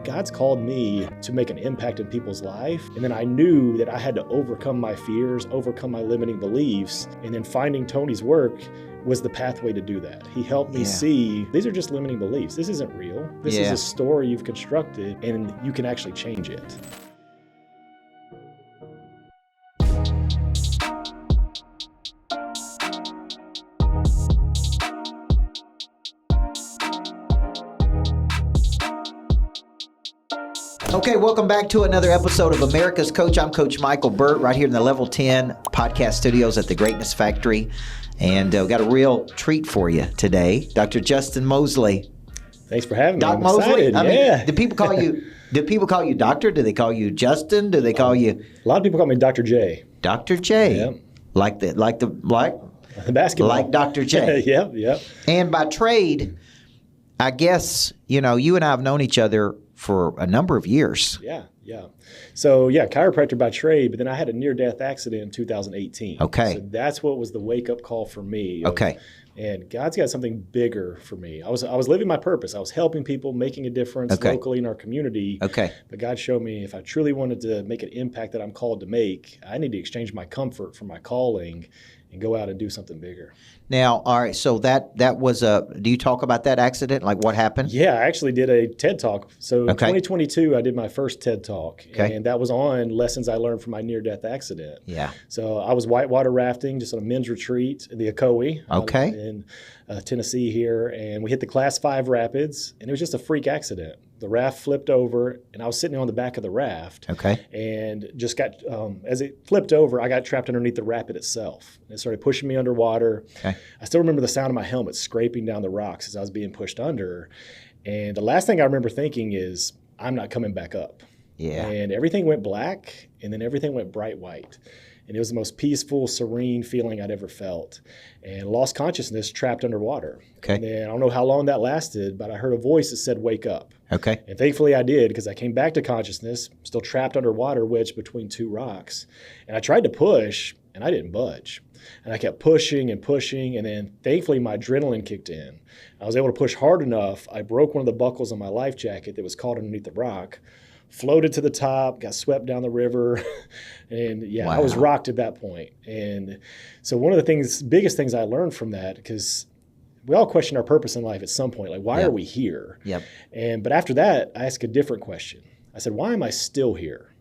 God's called me to make an impact in people's life. And then I knew that I had to overcome my fears, overcome my limiting beliefs. And then finding Tony's work was the pathway to do that. He helped me see these are just limiting beliefs. This isn't real. This is a story you've constructed, and you can actually change it. Okay, welcome back to another episode of America's Coach. I'm Coach Michael Burt right here in the Level 10 podcast studios at the Greatness Factory. And we've got a real treat for you today. Dr. Justin Moseley. Thanks for having me. Doc I'm Moseley? excited. I mean, do people call you doctor? Do they call you Justin? Do they call you? A lot of people call me Dr. J. Dr. J. Yep. Like basketball. Like Dr. J. Yep. And by trade, I guess, you and I have known each other for a number of years. Yeah. So, chiropractor by trade, but then I had a near-death accident in 2018. Okay. So that's what was the wake-up call for me. Okay. And God's got something bigger for me. I was living my purpose. I was helping people, making a difference locally in our community. Okay. But God showed me if I truly wanted to make an impact that I'm called to make, I need to exchange my comfort for my calling and go out and do something bigger. Now, all right, so that was do you talk about that accident? Like what happened? Yeah, I actually did a TED Talk. So in 2022, I did my first TED Talk. Okay. And that was on lessons I learned from my near-death accident. Yeah. So I was whitewater rafting, just on a men's retreat in the Ocoee in Tennessee here. And we hit the Class 5 rapids, and it was just a freak accident. The raft flipped over, and I was sitting on the back of the raft. Okay. And just got, as it flipped over, I got trapped underneath the rapid itself. It started pushing me underwater. Okay. I still remember the sound of my helmet scraping down the rocks as I was being pushed under. And the last thing I remember thinking is, I'm not coming back up. Yeah. And everything went black, and then everything went bright white. And it was the most peaceful, serene feeling I'd ever felt. And lost consciousness, trapped underwater. Okay. And then I don't know how long that lasted, but I heard a voice that said, wake up. Okay. And thankfully I did, because I came back to consciousness, still trapped underwater, wedged between two rocks. And I tried to push, and I didn't budge. And I kept pushing, and then thankfully my adrenaline kicked in. I was able to push hard enough. I broke one of the buckles on my life jacket that was caught underneath the rock, floated to the top, got swept down the river, and wow. I was rocked at that point. And so one of the biggest things I learned from that, because we all question our purpose in life at some point, like why are we here? Yep. But after that, I asked a different question. I said, why am I still here?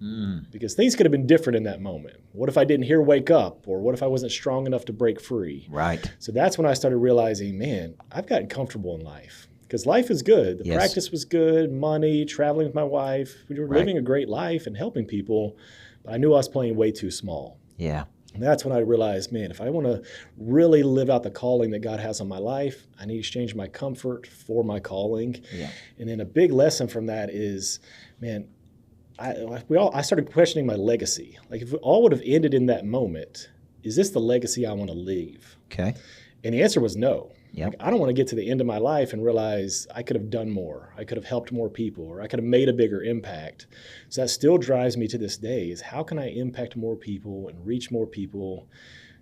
Because things could have been different in that moment. What if I didn't hear wake up? Or what if I wasn't strong enough to break free? Right. So that's when I started realizing, man, I've gotten comfortable in life. Because life is good. The practice was good, money, traveling with my wife. We were living a great life and helping people. But I knew I was playing way too small. Yeah. And that's when I realized, man, if I want to really live out the calling that God has on my life, I need to exchange my comfort for my calling. Yeah. And then a big lesson from that is, man, I started questioning my legacy. Like if it all would have ended in that moment, is this the legacy I want to leave? Okay. And the answer was no. Yep. Like, I don't want to get to the end of my life and realize I could have done more. I could have helped more people, or I could have made a bigger impact. So that still drives me to this day is how can I impact more people and reach more people?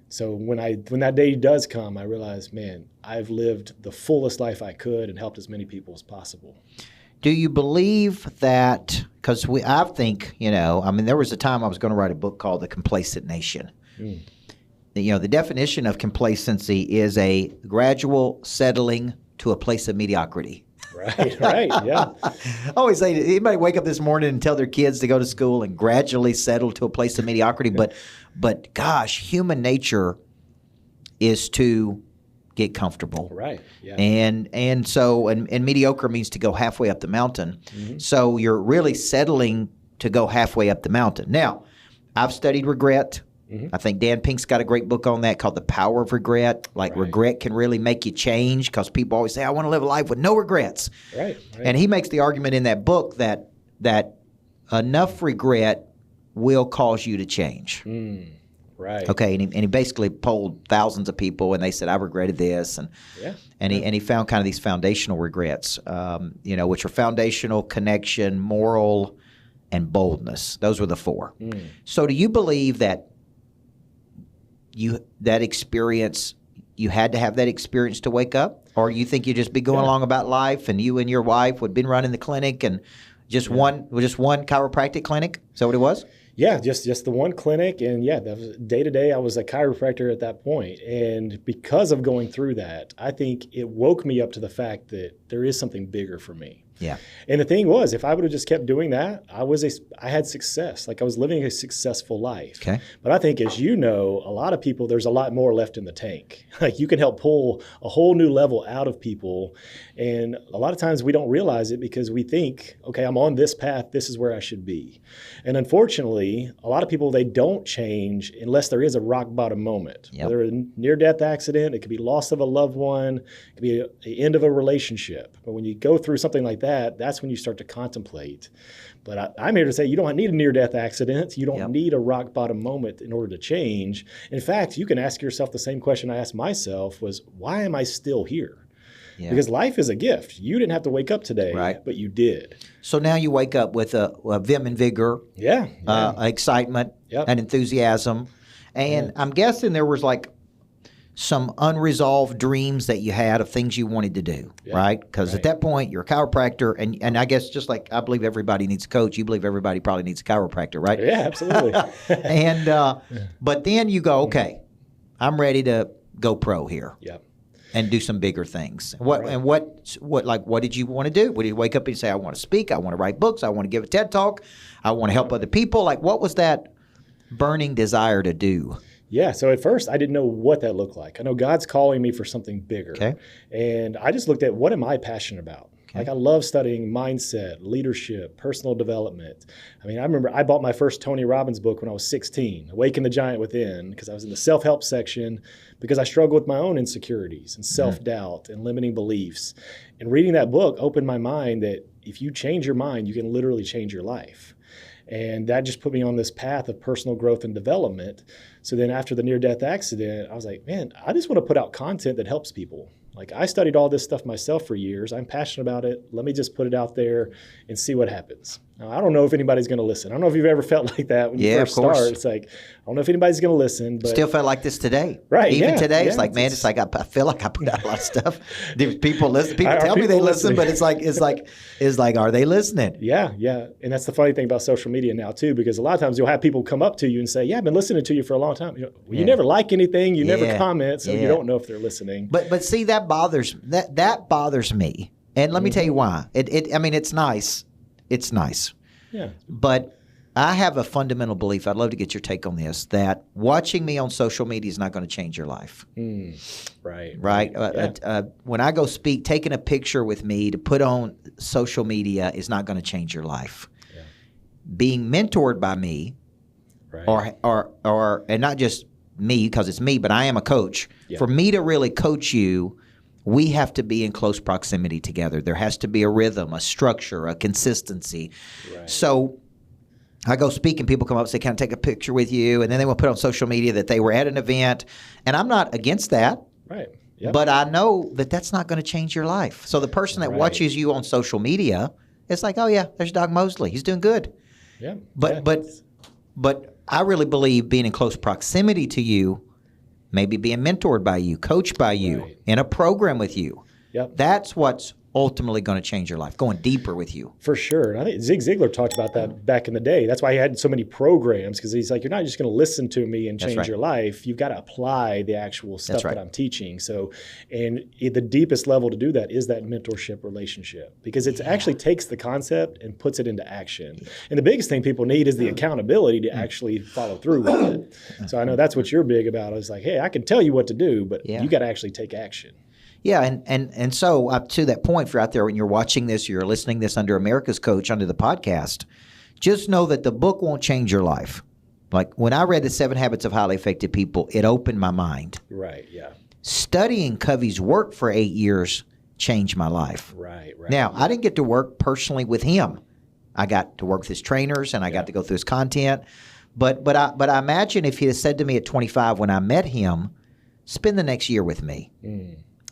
So when that day does come, I realize, man, I've lived the fullest life I could and helped as many people as possible. Do you believe that, because I think, there was a time I was going to write a book called The Complacent Nation. The definition of complacency is a gradual settling to a place of mediocrity. Right, yeah. I always say, anybody wake up this morning and tell their kids to go to school and gradually settle to a place of mediocrity? But gosh, human nature is to get comfortable. Right, yeah. And so mediocre means to go halfway up the mountain. Mm-hmm. So you're really settling to go halfway up the mountain. Now, I've studied regret. I think Dan Pink's got a great book on that called The Power of Regret. Regret can really make you change because people always say, I want to live a life with no regrets. Right. And he makes the argument in that book that enough regret will cause you to change. Right. Okay, and he basically polled thousands of people, and they said, I regretted this. And he found kind of these foundational regrets, which are foundational, connection, moral, and boldness. Those were the four. So do you believe that that experience, you had to have that experience to wake up? Or you think you'd just be going along about life and you and your wife would have been running the clinic and Just one chiropractic clinic? Is that what it was? Yeah, just the one clinic, and that was day to day. I was a chiropractor at that point, and because of going through that, I think it woke me up to the fact that there is something bigger for me. Yeah. And the thing was, if I would have just kept doing that, I had success. Like I was living a successful life. Okay. But I think, as you know, a lot of people, there's a lot more left in the tank. Like you can help pull a whole new level out of people. And a lot of times we don't realize it because we think, okay, I'm on this path. This is where I should be. And unfortunately, a lot of people, they don't change unless there is a rock bottom moment. Yep. Whether a near-death accident, it could be loss of a loved one, it could be the end of a relationship. But when you go through something like that, that's when you start to contemplate. But I'm here to say you don't need a near-death accident. You don't need a rock bottom moment in order to change. In fact, you can ask yourself the same question I asked myself was, why am I still here? Yeah. Because life is a gift. You didn't have to wake up today, but you did. So now you wake up with a vim and vigor, excitement, and enthusiasm. And I'm guessing there was like some unresolved dreams that you had of things you wanted to do, right? Because at that point, you're a chiropractor, and I guess just like I believe everybody needs a coach, you believe everybody probably needs a chiropractor, right? Yeah, absolutely. And but then you go, okay, I'm ready to go pro here. Yep. And do some bigger things. What did you want to do? What did you wake up and say, I want to speak, I want to write books, I want to give a TED Talk, I want to help other people? Like, what was that burning desire to do? Yeah, so at first I didn't know what that looked like. I know God's calling me for something bigger. Okay. And I just looked at what am I passionate about? Okay. Like I love studying mindset, leadership, personal development. I mean, I remember I bought my first Tony Robbins book when I was 16, Awaken the Giant Within, because I was in the self-help section because I struggled with my own insecurities and self-doubt and limiting beliefs. And reading that book opened my mind that if you change your mind, you can literally change your life. And that just put me on this path of personal growth and development. So then after the near-death accident, I was like, man, I just want to put out content that helps people. Like I studied all this stuff myself for years. I'm passionate about it. Let me just put it out there and see what happens. Now, I don't know if anybody's going to listen. I don't know if you've ever felt like that when you first start. It's like, I don't know if anybody's going to listen. But still felt like this today. Right. Even today, it's like, man, it's like I feel like I put out a lot of stuff. People listen. People tell me they listen, but it's like, are they listening? Yeah, yeah. And that's the funny thing about social media now too, because a lot of times you'll have people come up to you and say, yeah, I've been listening to you for a long time. You never like anything, you never comment, so you don't know if they're listening. But see, that bothers me. And let me tell you why. I mean, it's nice. It's nice. Yeah. But I have a fundamental belief, I'd love to get your take on this, that watching me on social media is not going to change your life. Right. When I go speak, taking a picture with me to put on social media is not going to change your life. Yeah. Being mentored by me, or and not just me because it's me, but I am a coach. Yeah. For me to really coach you, we have to be in close proximity together. There has to be a rhythm, a structure, a consistency. Right. So I go speak and people come up and say, can I take a picture with you? And then they will put on social media that they were at an event. And I'm not against that. Right. Yep. But I know that that's not going to change your life. So the person that watches you on social media, it's like, oh yeah, there's Doug Moseley. He's doing good. Yeah. But I really believe being in close proximity to you, maybe being mentored by you, coached by you, in a program with you. Yep. That's what's ultimately going to change your life, going deeper with you. For sure. And I think Zig Ziglar talked about that back in the day. That's why he had so many programs, because he's like, you're not just going to listen to me and change your life. You've got to apply the actual stuff that I'm teaching. So, and the deepest level to do that is that mentorship relationship, because it actually takes the concept and puts it into action. And the biggest thing people need is the accountability to actually follow through with it. So I know that's what you're big about. It's like, hey, I can tell you what to do, but you got to actually take action. Yeah, and so to that point, if you're out there and you're watching this, you're listening to this under America's Coach, under the podcast, just know that the book won't change your life. Like when I read The 7 Habits of Highly Effective People, it opened my mind. Right, yeah. Studying Covey's work for 8 years changed my life. Right. Now, I didn't get to work personally with him. I got to work with his trainers and I got to go through his content. But I imagine if he had said to me at 25 when I met him, spend the next year with me.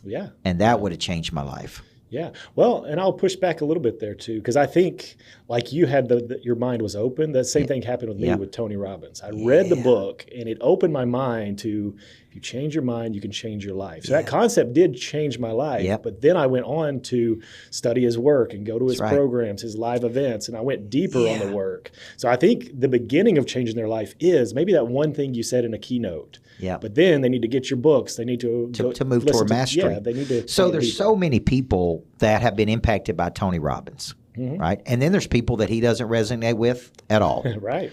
Yeah. And that would have changed my life. Yeah. Well, and I'll push back a little bit there too, because I think like you had your mind was open. The same thing happened with me with Tony Robbins. I read the book and it opened my mind to, If you change your mind, you can change your life. So that concept did change my life. Yep. But then I went on to study his work and go to his That's right. programs, his live events, and I went deeper on the work. So I think the beginning of changing their life is maybe that one thing you said in a keynote. Yeah. But then they need to get your books. They need to move toward mastery. Yeah, they need to. So there's so many people that have been impacted by Tony Robbins, right? And then there's people that he doesn't resonate with at all. Right.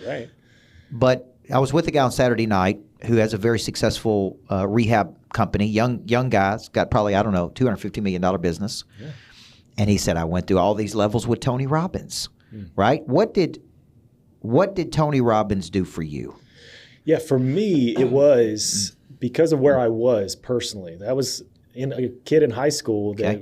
But I was with a guy on Saturday night who has a very successful rehab company, young guy's got probably, I don't know, $250 million business. Yeah. And he said, I went through all these levels with Tony Robbins, right? What did Tony Robbins do for you? Yeah, for me, it was because of where I was personally. I was a kid in high school that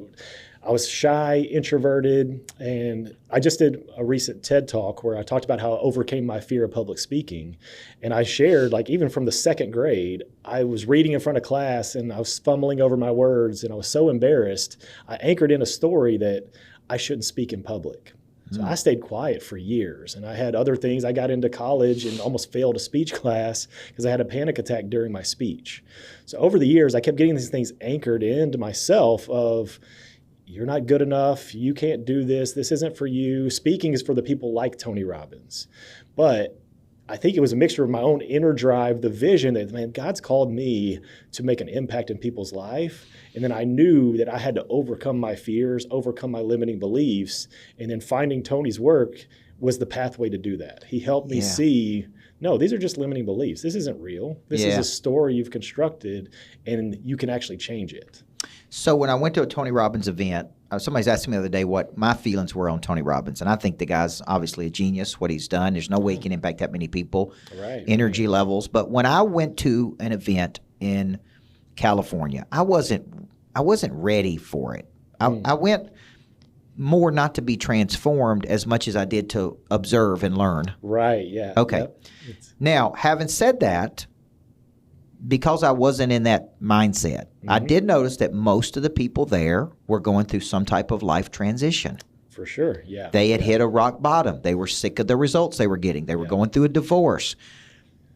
I was shy, introverted, and I just did a recent TED Talk where I talked about how I overcame my fear of public speaking. And I shared, like, even from the second grade, I was reading in front of class and I was fumbling over my words and I was so embarrassed. I anchored in a story that I shouldn't speak in public. So I stayed quiet for years, and I had other things. I got into college and almost failed a speech class because I had a panic attack during my speech. So over the years, I kept getting these things anchored into myself of, you're not good enough, you can't do this, this isn't for you. Speaking is for the people like Tony Robbins. But I think it was a mixture of my own inner drive, the vision that, man, God's called me to make an impact in people's life. And then I knew that I had to overcome my fears, overcome my limiting beliefs. And then finding Tony's work was the pathway to do that. He helped me see, no, these are just limiting beliefs. This isn't real. This is a story you've constructed, and you can actually change it. So when I went to a Tony Robbins event, somebody's asking me the other day what my feelings were on Tony Robbins. And I think the guy's obviously a genius, what he's done. There's no way he can impact that many people, energy levels. But when I went to an event in California, I wasn't ready for it. I went more not to be transformed as much as I did to observe and learn. Right, yeah. Okay. Yep. Now, having said that, because I wasn't in that mindset, I did notice that most of the people there were going through some type of life transition. For sure, yeah. They had hit a rock bottom. They were sick of the results they were getting. They were going through a divorce.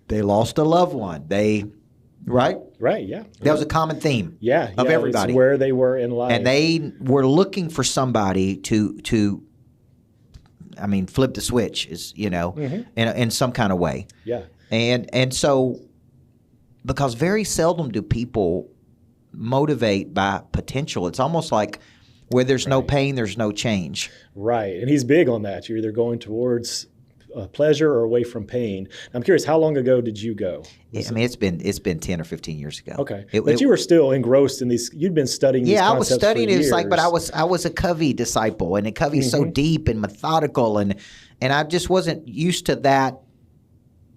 They lost a loved one. Right, yeah. That was a common theme of everybody. It's where they were in life. And they were looking for somebody to flip the switch, in some kind of way. Yeah. And so, because very seldom do people motivate by potential. It's almost like where there's no pain, there's no change. Right. And he's big on that. You're either going towards pleasure or away from pain. I'm curious, how long ago did you go? It's been 10 or 15 years ago. Okay. But you were still engrossed in these, you'd been studying these concepts. Yeah, I was studying for it. years. It's like, but I was a Covey disciple, and Covey's so deep and methodical, and I just wasn't used to that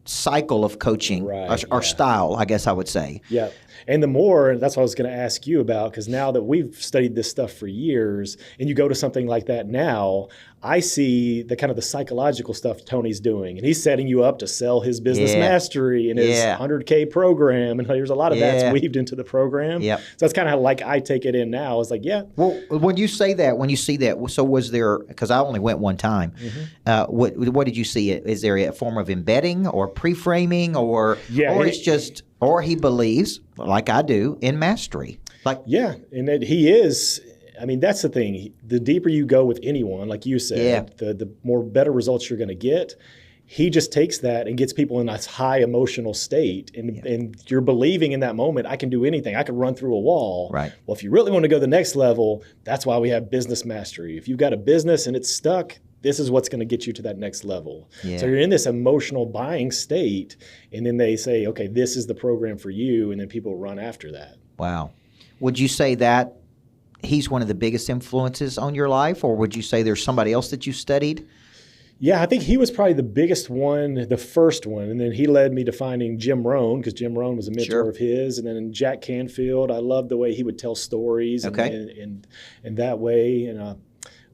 cycle of coaching or style, I guess I would say. Yeah. And the more, that's what I was going to ask you about, because now that we've studied this stuff for years and you go to something like that now, I see the kind of the psychological stuff Tony's doing. And he's setting you up to sell his business mastery and his 100K program. And there's a lot of that's weaved into the program. Yep. So that's kind of how like I take it in now. It's like, Well, when you see that, so was there, because I only went one time, what did you see? Is there a form of embedding or pre-framing or it's just, or he believes, like I do, in mastery? And that he is. I mean, that's the thing. The deeper you go with anyone, like you said, the more better results you're going to get. He just takes that and gets people in this high emotional state. And you're believing in that moment, I can do anything. I can run through a wall. Right. Well, if you really want to go to the next level, that's why we have business mastery. If you've got a business and it's stuck, this is what's going to get you to that next level. Yeah. So you're in this emotional buying state, and then they say, okay, this is the program for you, and then people run after that. Wow. Would you say that he's one of the biggest influences on your life, or would you say there's somebody else that you studied? Yeah, I think he was probably the biggest one, the first one. And then he led me to finding Jim Rohn, because Jim Rohn was a mentor of his. And then Jack Canfield, I loved the way he would tell stories and that way. And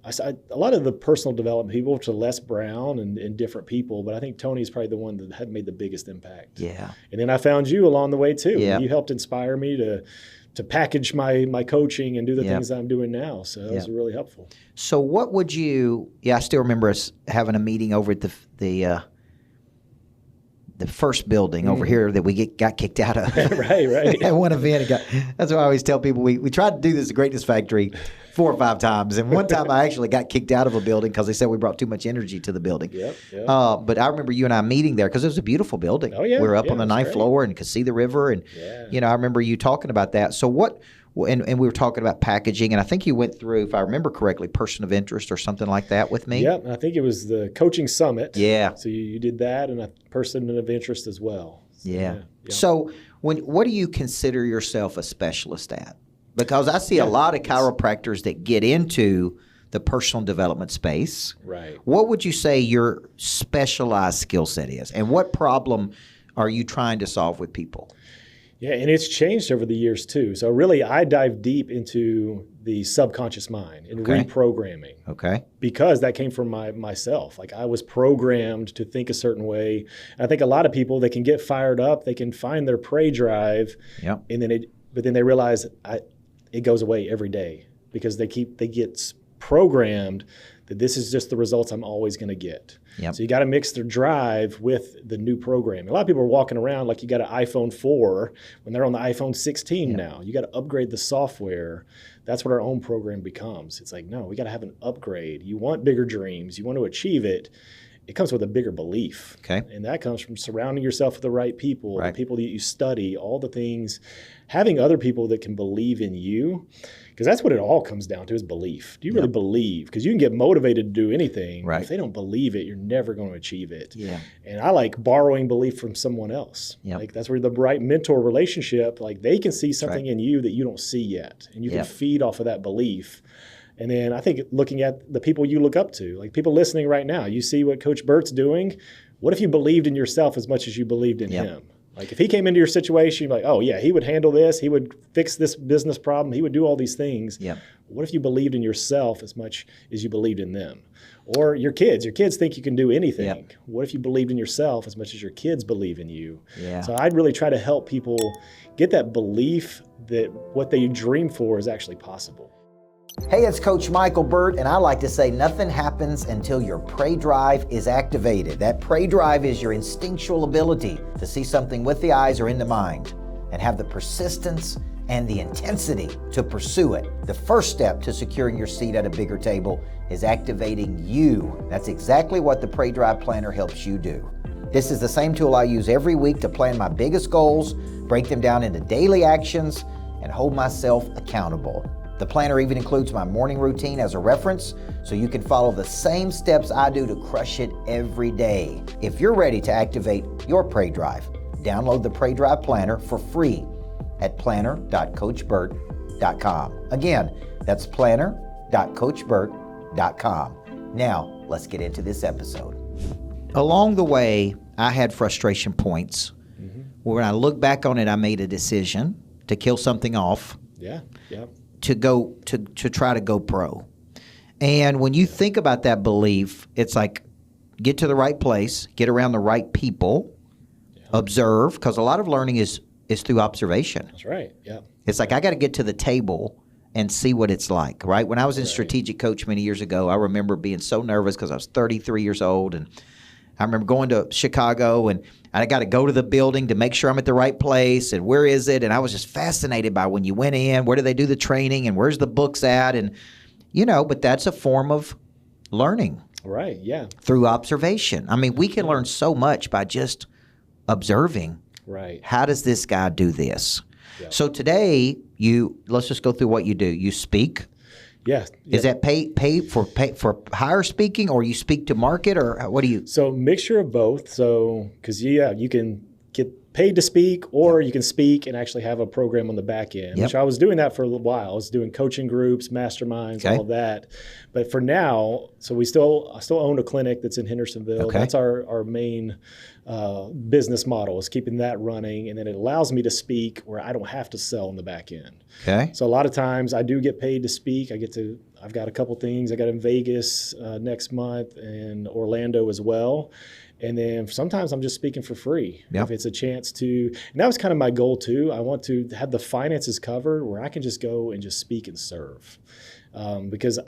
a lot of the personal development people to Les Brown and different people, but I think Tony's probably the one that had made the biggest impact. Yeah. And then I found you along the way too. Yeah. You helped inspire me to package my coaching and do the things I'm doing now. So that was really helpful. So what would you, I still remember us having a meeting over at the the first building over here that we got kicked out of. Right. At one event, that's why I always tell people we tried to do this at Greatness Factory 4 or 5 times. And one time I actually got kicked out of a building because they said we brought too much energy to the building. Yep. But I remember you and I meeting there because it was a beautiful building. Oh, yeah. We were up on the 9th great. floor and could see the river. And, I remember you talking about that. So and we were talking about packaging, and I think you went through, if I remember correctly, person of interest or something like that with me. Yep, I think it was the coaching summit. Yeah. So you did that, and a person of interest as well. Yeah. So what do you consider yourself a specialist at? Because I see a lot of chiropractors that get into the personal development space. Right. What would you say your specialized skill set is, and what problem are you trying to solve with people? Yeah, and it's changed over the years too. So really, I dive deep into the subconscious mind and reprogramming. Okay. Because that came from myself. Like I was programmed to think a certain way. And I think a lot of people, they can get fired up, they can find their prey drive, and then they realize it goes away every day because they get programmed that this is just the results I'm always going to get. Yep. So you got to mix their drive with the new programming. A lot of people are walking around like you got an iPhone 4 when they're on the iPhone 16 now. You got to upgrade the software. That's what our own program becomes. It's like, no, we got to have an upgrade. You want bigger dreams. You want to achieve it. It comes with a bigger belief. Okay. And that comes from surrounding yourself with the right people, the people that you study, all the things, having other people that can believe in you. Because that's what it all comes down to is belief. Do you really believe? Because you can get motivated to do anything. Right. If they don't believe it, you're never going to achieve it. Yeah. And I like borrowing belief from someone else. Yep. Like that's where the right mentor relationship, like they can see something in you that you don't see yet. And you can feed off of that belief. And then I think looking at the people you look up to, like people listening right now, you see what Coach Bert's doing. What if you believed in yourself as much as you believed in him? Like if he came into your situation, you're like, oh yeah, he would handle this. He would fix this business problem. He would do all these things. Yeah. What if you believed in yourself as much as you believed in them? Or your kids. Your kids think you can do anything. Yep. What if you believed in yourself as much as your kids believe in you? Yeah. So I'd really try to help people get that belief that what they dream for is actually possible. Hey, it's Coach Michael Burt, and I like to say nothing happens until your prey drive is activated. That prey drive is your instinctual ability to see something with the eyes or in the mind and have the persistence and the intensity to pursue it. The first step to securing your seat at a bigger table is activating you. That's exactly what the Prey Drive Planner helps you do. This is the same tool I use every week to plan my biggest goals, break them down into daily actions, and hold myself accountable. The planner even includes my morning routine as a reference, so you can follow the same steps I do to crush it every day. If you're ready to activate your Prey Drive, download the Prey Drive Planner for free at planner.coachburt.com. Again, that's planner.coachburt.com. Now, let's get into this episode. Along the way, I had frustration points. When I look back on it, I made a decision to kill something off. To try to go pro. And when you think about that belief, it's like get to the right place, get around the right people, observe, because a lot of learning is through observation. That's right. Yeah. It's like I got to get to the table and see what it's like, right? When I was in strategic coach many years ago, I remember being so nervous because I was 33 years old, and I remember going to Chicago, and I got to go to the building to make sure I'm at the right place, and where is it? And I was just fascinated by when you went in, where do they do the training, and where's the books at? And, but that's a form of learning. Right, yeah. Through observation. I mean, we can learn so much by just observing. Right. How does this guy do this? Yeah. So today, let's just go through what you do. You speak. Yeah. Is that pay for higher speaking, or you speak to market, or what do you? So mixture of both. So because you can get paid to speak, or you can speak and actually have a program on the back end. Which I was doing that for a little while. I was doing coaching groups, masterminds, all of that. But for now, so I still own a clinic that's in Hendersonville. Okay. That's our main business model, is keeping that running, and then it allows me to speak where I don't have to sell on the back end. Okay. So a lot of times I do get paid to speak. I've got a couple things. I got in Vegas next month and Orlando as well. And then sometimes I'm just speaking for free. Yep. If it's a chance to, and that was kind of my goal too. I want to have the finances covered where I can just go and just speak and serve. Because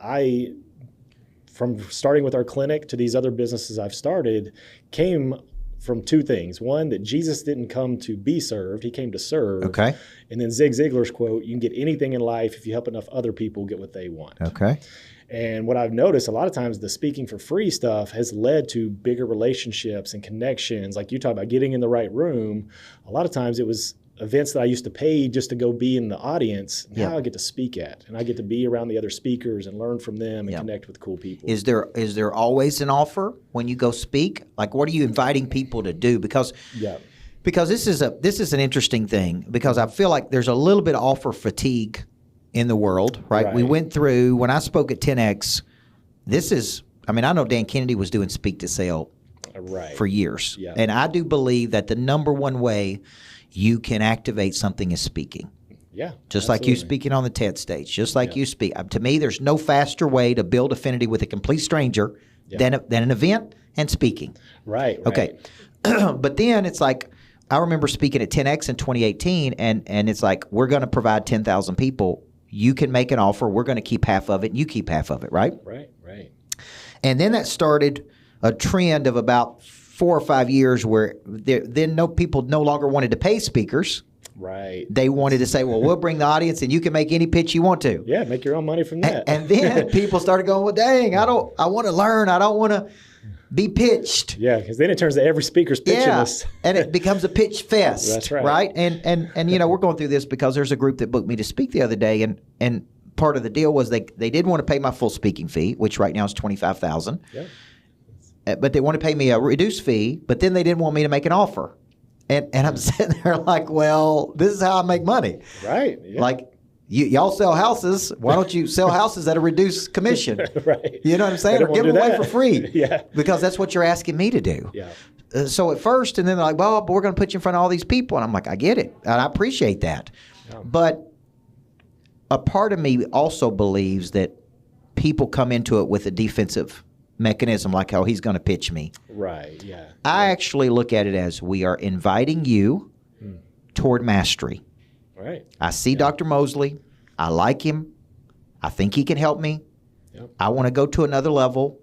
from starting with our clinic to these other businesses I've started, came from two things. One, that Jesus didn't come to be served. He came to serve. Okay. And then Zig Ziglar's quote, you can get anything in life if you help enough other people get what they want. Okay. And what I've noticed a lot of times, the speaking for free stuff has led to bigger relationships and connections. Like you talk about getting in the right room. A lot of times it was events that I used to pay just to go be in the audience. Now I get to speak at, and I get to be around the other speakers and learn from them and connect with cool people. Is there always an offer when you go speak? Like, what are you inviting people to do? Because this is an interesting thing, because I feel like there's a little bit of offer fatigue in the world, right? We went through, when I spoke at 10X, I know Dan Kennedy was doing speak to sell for years. Yeah. And I do believe that the number one way you can activate something is speaking. Yeah. Just like you speaking on the TED stage, just like you speak. To me, there's no faster way to build affinity with a complete stranger than an event and speaking. Right. Okay. But then it's like, I remember speaking at 10X in 2018, and it's like, we're going to provide 10,000 people. You can make an offer. We're going to keep half of it, and you keep half of it, right? Right. And then that started a trend of about 4 or 5 years where people no longer wanted to pay speakers. Right. They wanted to say, well, we'll bring the audience, and you can make any pitch you want to. Yeah, make your own money from that. And then people started going, well, dang, I want to learn. I don't want to be pitched. Yeah, because then it turns to every speaker's pitching us. And it becomes a pitch fest. That's right. Right? And we're going through this because there's a group that booked me to speak the other day, and part of the deal was they did want to pay my full speaking fee, which right now is $25,000. Yeah. But they want to pay me a reduced fee, but then they didn't want me to make an offer. And I'm sitting there like, well, this is how I make money. Right. Yeah. Like, y'all sell houses. Why don't you sell houses at a reduced commission? Right. You know what I'm saying? Or give them away for free. Yeah. Because that's what you're asking me to do. Yeah. So at first, and then they're like, well, but we're going to put you in front of all these people. And I'm like, I get it. And I appreciate that. Yeah. But a part of me also believes that people come into it with a defensive mechanism, like how he's going to pitch me. Right, yeah. I actually look at it as we are inviting you toward mastery. Right. I see Dr. Moseley. I like him. I think he can help me. Yep. I want to go to another level.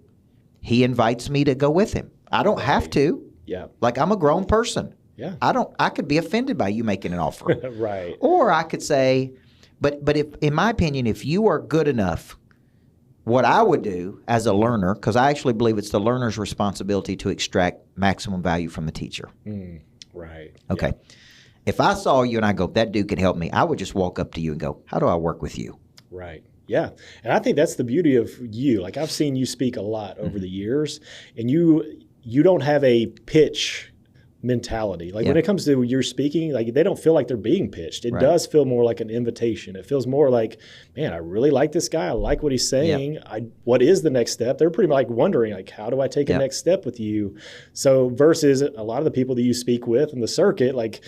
He invites me to go with him. I don't have to. Yeah. Like, I'm a grown person. Yeah. I could be offended by you making an offer. Right. Or I could say, but if, in my opinion, if you are good enough, what I would do as a learner, because I actually believe it's the learner's responsibility to extract maximum value from the teacher. Right. Okay. Yeah. If I saw you and I go, that dude can help me, I would just walk up to you and go, how do I work with you? Right. Yeah. And I think that's the beauty of you. Like, I've seen you speak a lot over the years, and you don't have a pitch mentality. Like, when it comes to your speaking, like, they don't feel like they're being pitched. It does feel more like an invitation. It feels more like, man, I really like this guy. I like what he's saying. What is the next step? They're pretty like wondering, like, how do I take a next step with you? So versus a lot of the people that you speak with in the circuit, like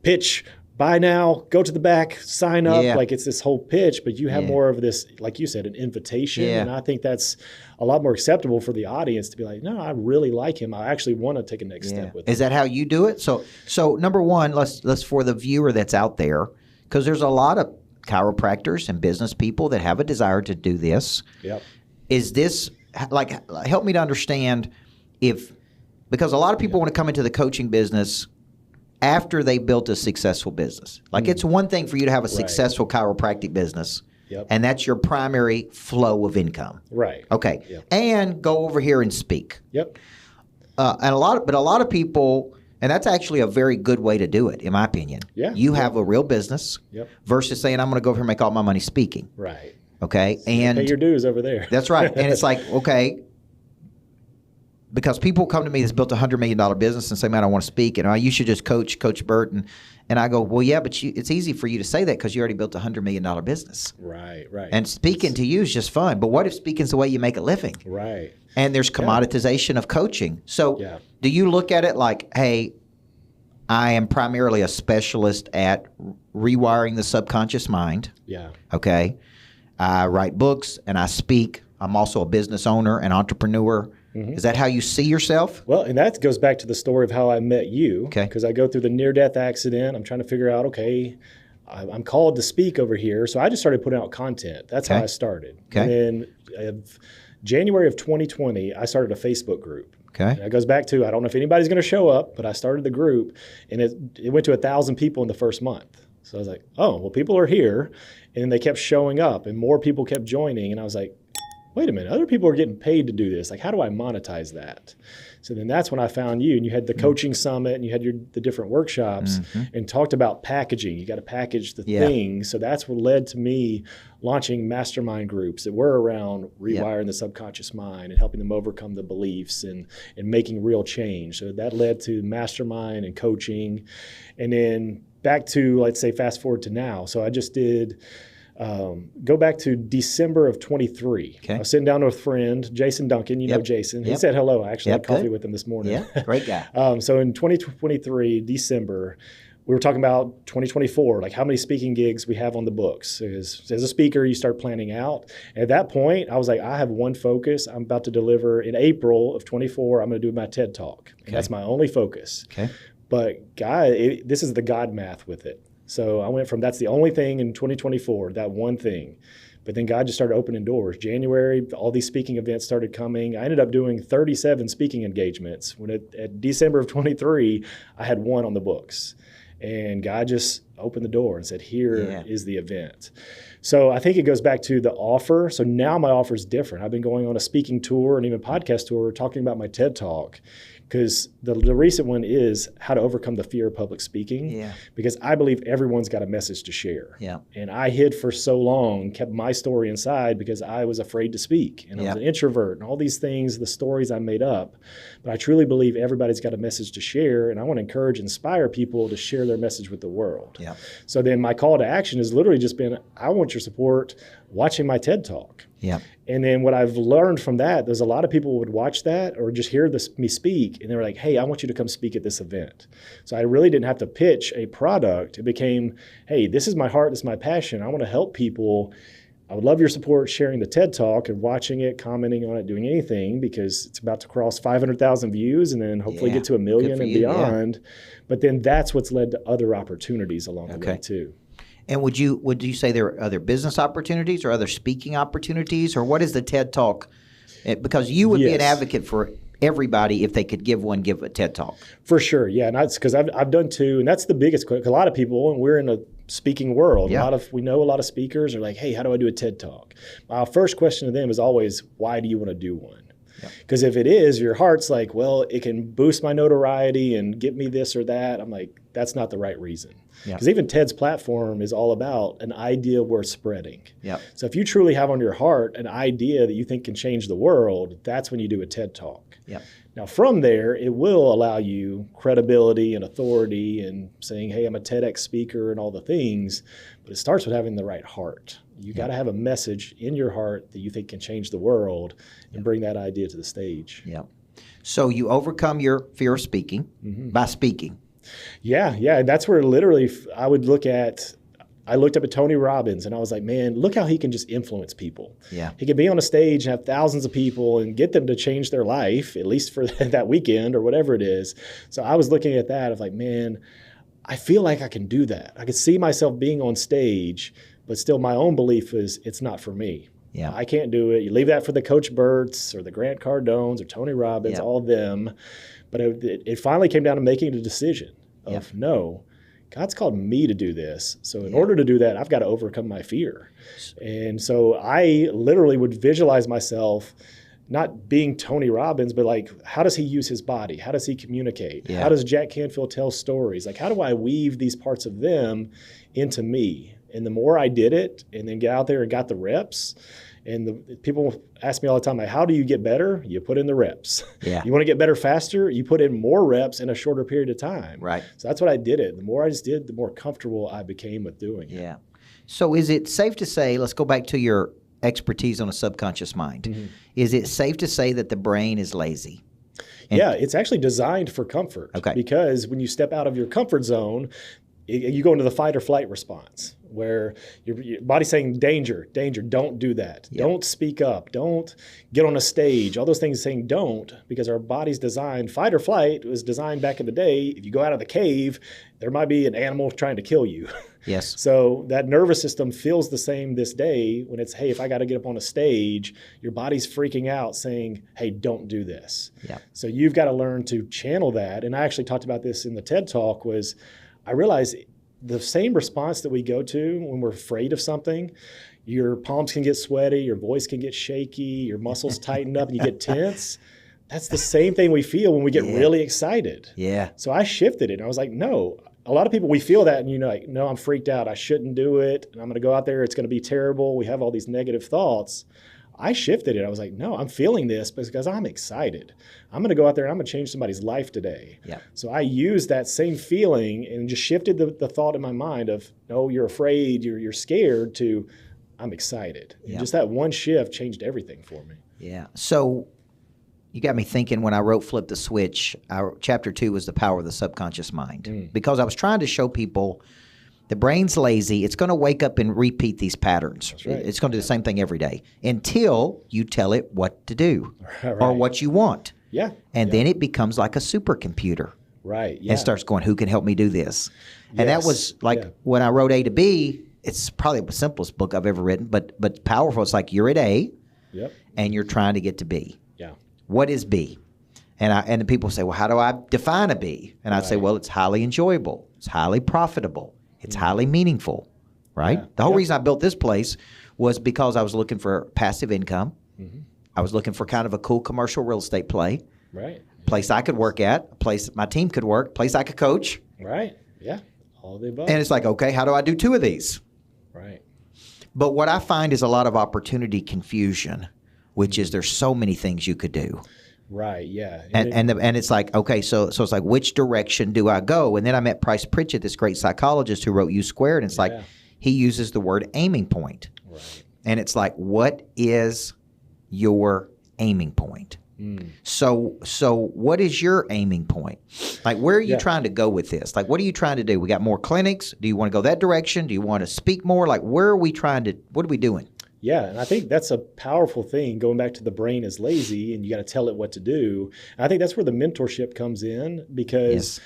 pitch, buy now, go to the back, sign up. Like, it's this whole pitch, but you have more of this, like you said, an invitation. And I think that's a lot more acceptable for the audience to be like, no, I really like him. I actually want to take a next step with him. Is that how you do it? So number one, let's for the viewer that's out there, because there's a lot of chiropractors and business people that have a desire to do this. Yep. Is this, like, help me to understand because a lot of people want to come into the coaching business after they built a successful business. Like, it's one thing for you to have a successful chiropractic business, and that's your primary flow of income. Right. Okay. Yep. And go over here and speak. Yep. But a lot of people, and that's actually a very good way to do it, in my opinion. Yeah. You have a real business versus saying, I'm going to go over here and make all my money speaking. Right. Okay. So and pay your dues over there. That's right. And it's like, okay, because people come to me that's built a $100 million business and say, man, I want to speak, and you should just coach Bert. And I go, well, yeah, but it's easy for you to say that because you already built a $100 million business. Right. And speaking to you is just fun. But what if speaking's the way you make a living? Right. And there's commoditization of coaching. So do you look at it like, hey, I am primarily a specialist at rewiring the subconscious mind. Yeah. Okay. I write books and I speak. I'm also a business owner and entrepreneur. Mm-hmm. Is that how you see yourself? Well, and that goes back to the story of how I met you. Okay. Because I go through the near-death accident. I'm trying to figure out, okay, I'm called to speak over here. So I just started putting out content. That's how I started. Okay. And then January of 2020, I started a Facebook group. Okay. And that goes back to, I don't know if anybody's going to show up, but I started the group, and it went to 1,000 people in the first month. So I was like, oh, well, people are here. And then they kept showing up, and more people kept joining. And I was like, wait a minute, other people are getting paid to do this. Like, how do I monetize that? So then that's when I found you, and you had the coaching summit, and you had the different workshops, and talked about packaging. You got to package the things. So that's what led to me launching mastermind groups that were around rewiring the subconscious mind and helping them overcome the beliefs and making real change. So that led to mastermind and coaching. And then back to, let's say, fast forward to now. So I just did go back to December of 23. Okay. I was sitting down with a friend, Jason Duncan. You know Jason. He said hello. I actually had coffee with him this morning. Yeah, great guy. So in 2023, December, we were talking about 2024, like how many speaking gigs we have on the books. As a speaker, you start planning out. And at that point, I was like, I have one focus. I'm about to deliver in April of 24. I'm going to do my TED Talk. And that's my only focus. Okay. But this is the God math with it. So I went from that's the only thing in 2024, that one thing. But then God just started opening doors. January, all these speaking events started coming. I ended up doing 37 speaking engagements. When at December of 23, I had one on the books. And God just opened the door and said, here is the event. So I think it goes back to the offer. So now my offer is different. I've been going on a speaking tour and even podcast tour talking about my TED Talk. Because the recent one is how to overcome the fear of public speaking. Yeah. Because I believe everyone's got a message to share. Yeah. And I hid for so long, kept my story inside because I was afraid to speak. And I was an introvert and all these things, the stories I made up. But I truly believe everybody's got a message to share. And I want to encourage, inspire people to share their message with the world. Yeah. So then my call to action has literally just been, I want your support watching my TED Talk. Yeah. And then what I've learned from that, there's a lot of people who would watch that or just hear me speak, and they were like, hey, I want you to come speak at this event. So I really didn't have to pitch a product. It became, hey, this is my heart, this is my passion. I want to help people. I would love your support sharing the TED Talk and watching it, commenting on it, doing anything, because it's about to cross 500,000 views and then hopefully get to 1 million and beyond. Yeah. But then that's what's led to other opportunities along the way too. And would you say there are other business opportunities or other speaking opportunities, or what is the TED Talk? Because you would be an advocate for everybody if they could give a TED Talk. For sure, yeah. And that's because I've done two, and that's the biggest. A lot of people, and we're in a speaking world. Yeah. We know a lot of speakers are like, hey, how do I do a TED Talk? My first question to them is always, why do you want to do one? Because if it is, your heart's like, well, it can boost my notoriety and get me this or that. I'm like, that's not the right reason. Because even TED's platform is all about an idea worth spreading. Yep. So if you truly have on your heart an idea that you think can change the world, that's when you do a TED Talk. Yep. Now from there, it will allow you credibility and authority and saying, hey, I'm a TEDx speaker and all the things. But it starts with having the right heart. You got to have a message in your heart that you think can change the world and bring that idea to the stage. Yeah. So you overcome your fear of speaking by speaking. Yeah. And that's where literally I looked up at Tony Robbins and I was like, man, look how he can just influence people. Yeah. He can be on a stage and have thousands of people and get them to change their life, at least for that weekend or whatever it is. So I was looking at that of like, man, I feel like I can do that. I could see myself being on stage, but still my own belief is it's not for me. Yeah. I can't do it. You leave that for the Coach Burts or the Grant Cardones or Tony Robbins, all them. But it finally came down to making a decision of no, God's called me to do this. So in order to do that, I've got to overcome my fear. And so I literally would visualize myself not being Tony Robbins, but like, how does he use his body? How does he communicate? Yeah. How does Jack Canfield tell stories? Like, how do I weave these parts of them into me? And the more I did it and then get out there and got the reps, and the people ask me all the time, like, how do you get better? You put in the reps. Yeah. You want to get better faster? You put in more reps in a shorter period of time. Right. So that's what I did it. The more I just did, the more comfortable I became with doing it. Yeah. So is it safe to say, let's go back to your expertise on a subconscious mind. Mm-hmm. Is it safe to say that the brain is lazy? Yeah, it's actually designed for comfort. Okay. Because when you step out of your comfort zone, you go into the fight or flight response where your body's saying danger, danger, don't do that. Yep. Don't speak up. Don't get on a stage. All those things saying don't, because our body's designed, fight or flight was designed back in the day. If you go out of the cave, there might be an animal trying to kill you. Yes. So that nervous system feels the same this day when it's, hey, if I got to get up on a stage, your body's freaking out saying, hey, don't do this. Yeah. So you've got to learn to channel that. And I actually talked about this in the TED Talk was I realized the same response that we go to when we're afraid of something, your palms can get sweaty, your voice can get shaky, your muscles tighten up and you get tense. That's the same thing we feel when we get really excited. Yeah. So I shifted it. I was like, no, a lot of people, we feel that and like, no, I'm freaked out. I shouldn't do it. And I'm going to go out there. It's going to be terrible. We have all these negative thoughts. I shifted it. I was like, no, I'm feeling this because I'm excited. I'm going to go out there and I'm going to change somebody's life today. Yeah. So I used that same feeling and just shifted the thought in my mind of, no, you're afraid, you're scared, to I'm excited. And just that one shift changed everything for me. Yeah. So you got me thinking when I wrote Flip the Switch, our chapter 2 was the power of the subconscious mind. Because I was trying to show people the brain's lazy. It's going to wake up and repeat these patterns. That's right. It's going to do the same thing every day until you tell it what to do or what you want. Yeah. And then it becomes like a supercomputer. Right. Yeah. And starts going, who can help me do this? And that was like when I wrote A to B, it's probably the simplest book I've ever written, but powerful. It's like you're at A and you're trying to get to B. Yeah. What is B? And the people say, well, how do I define a B? And I'd say, well, it's highly enjoyable. It's highly profitable. It's highly meaningful, right? Yeah. The whole reason I built this place was because I was looking for passive income. I was looking for kind of a cool commercial real estate play. Right. Place I could work at, a place my team could work, place I could coach. Right. Yeah. All of the above. And it's like, okay, how do I do 2 of these? Right. But what I find is a lot of opportunity confusion, which is there's so many things you could do. Right. Yeah. And it's like, okay, so it's like, which direction do I go? And then I met Price Pritchett, this great psychologist who wrote U Squared. And it's like, he uses the word aiming point. Right. And it's like, what is your aiming point? So what is your aiming point? Like, where are you trying to go with this? Like, what are you trying to do? We got more clinics. Do you want to go that direction? Do you want to speak more? Like, where are we trying to, what are we doing? Yeah, and I think that's a powerful thing, going back to the brain is lazy and you got to tell it what to do. And I think that's where the mentorship comes in, because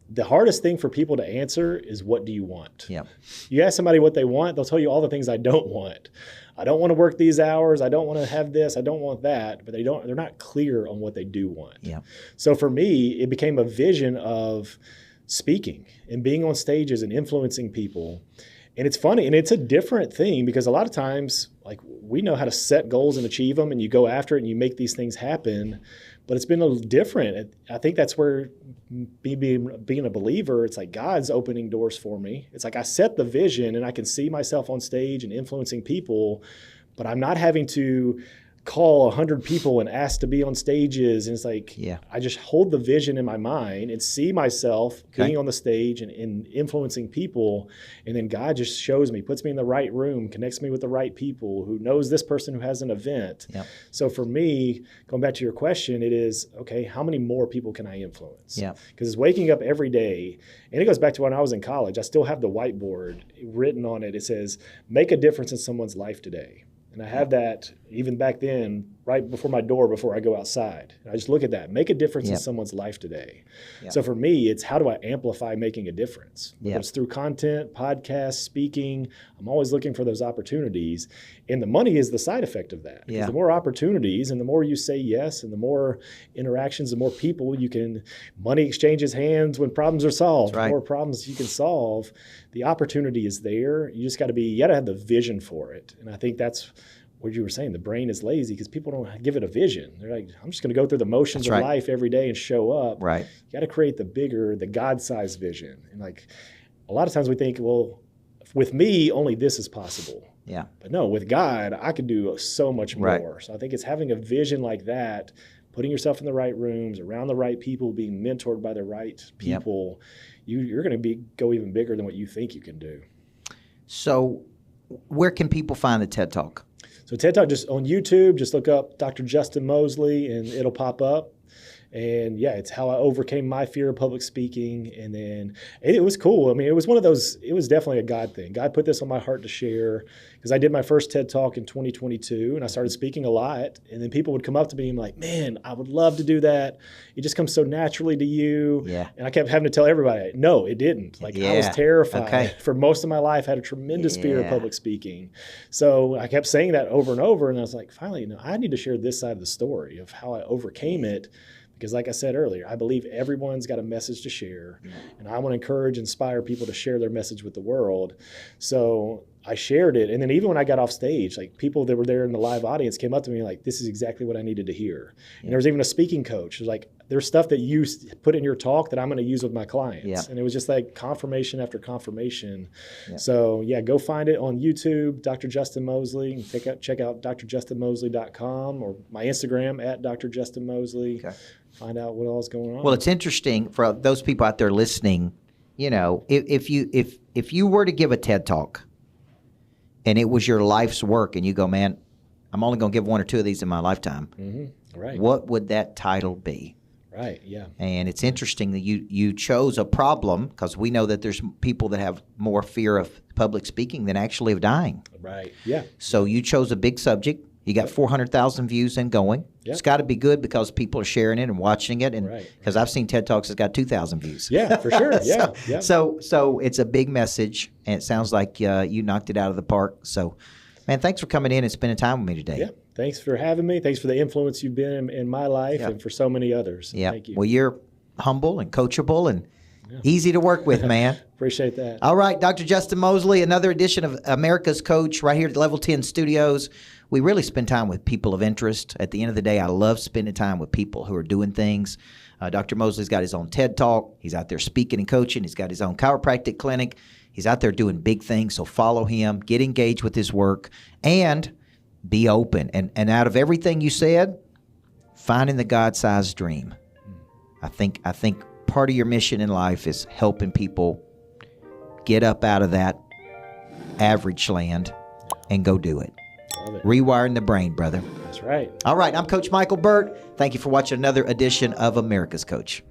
the hardest thing for people to answer is, what do you want? Yeah. You ask somebody what they want, they'll tell you all the things I don't want. I don't want to work these hours. I don't want to have this. I don't want that. But they're not clear on what they do want. Yeah. So for me, it became a vision of speaking and being on stages and influencing people. And it's funny, and it's a different thing, because a lot of times, like, we know how to set goals and achieve them, and you go after it and you make these things happen. But it's been a little different. I think that's where being a believer, it's like God's opening doors for me. It's like I set the vision and I can see myself on stage and influencing people, but I'm not having to call 100 people and ask to be on stages. And it's like, I just hold the vision in my mind and see myself being on the stage and influencing people. And then God just shows me, puts me in the right room, connects me with the right people, who knows this person who has an event. So for me, going back to your question, it is, okay, how many more people can I influence? Because it's waking up every day. And it goes back to when I was in college. I still have the whiteboard written on it. It says, make a difference in someone's life today. And I have that even back then, right before my door, before I go outside. And I just look at that, make a difference in someone's life today. So for me, it's how do I amplify making a difference? Whether it's through content, podcasts, speaking, I'm always looking for those opportunities. And the money is the side effect of that. The more opportunities and the more you say yes and the more interactions, the more people you can, money exchanges hands when problems are solved. The more problems you can solve, the opportunity is there. You just got to have the vision for it. And I think that's what you were saying. The brain is lazy because people don't give it a vision. They're like, I'm just going to go through the motions of life every day and show up. You got to create the bigger, the God-sized vision. And like a lot of times we think, well, with me, only this is possible. But no, with God, I could do so much more. So I think it's having a vision like that, putting yourself in the right rooms, around the right people, being mentored by the right people. You're going to go even bigger than what you think you can do. So where can people find the TED Talk? So TED Talk, just on YouTube, just look up Dr. Justin Moseley and it'll pop up. And yeah, it's how I overcame my fear of public speaking. And then it was cool. I mean, it was one of those, it was definitely a God thing. God put this on my heart to share, because I did my first TED Talk in 2022 and I started speaking a lot. And then people would come up to me and be like, man, I would love to do that. It just comes so naturally to you. Yeah. And I kept having to tell everybody, no, it didn't. Like I was terrified. For most of my life, I had a tremendous fear of public speaking. So I kept saying that over and over. And I was like, finally, I need to share this side of the story of how I overcame it. Because like I said earlier, I believe everyone's got a message to share. And I want to encourage, inspire people to share their message with the world. So I shared it. And then even when I got off stage, like people that were there in the live audience came up to me like, this is exactly what I needed to hear. And there was even a speaking coach who's like, there's stuff that you put in your talk that I'm going to use with my clients. And it was just like confirmation after confirmation. So yeah, go find it on YouTube, Dr. Justin Moseley. Check out drjustinmoseley.com or my Instagram at Dr. Justin Moseley. Find out what all is going on. Well, it's interesting for those people out there listening. You know, if you were to give a TED Talk and it was your life's work and you go, man, I'm only going to give one or two of these in my lifetime. Right. What would that title be? Right, yeah. And it's interesting that you chose a problem, because we know that there's people that have more fear of public speaking than actually of dying. Right, yeah. So you chose a big subject. You got 400,000 views and going. It's got to be good because people are sharing it and watching it. And because I've seen TED Talks that's got 2,000 views. Yeah, for sure. Yeah. So it's a big message, and it sounds like you knocked it out of the park. So, man, thanks for coming in and spending time with me today. Yeah. Thanks for having me. Thanks for the influence you've been in my life and for so many others. Yeah. Thank you. Well, you're humble and coachable and easy to work with, man. Appreciate that. All right, Dr. Justin Moseley, another edition of America's Coach right here at Level 10 Studios. We really spend time with people of interest. At the end of the day, I love spending time with people who are doing things. Dr. Moseley's got his own TED Talk. He's out there speaking and coaching. He's got his own chiropractic clinic. He's out there doing big things, so follow him, get engaged with his work, and be open. And out of everything you said, finding the God-sized dream. I think part of your mission in life is helping people get up out of that average land and go do it. Love it. Rewiring the brain, brother. That's right. All right, I'm Coach Michael Burt. Thank you for watching another edition of America's Coach.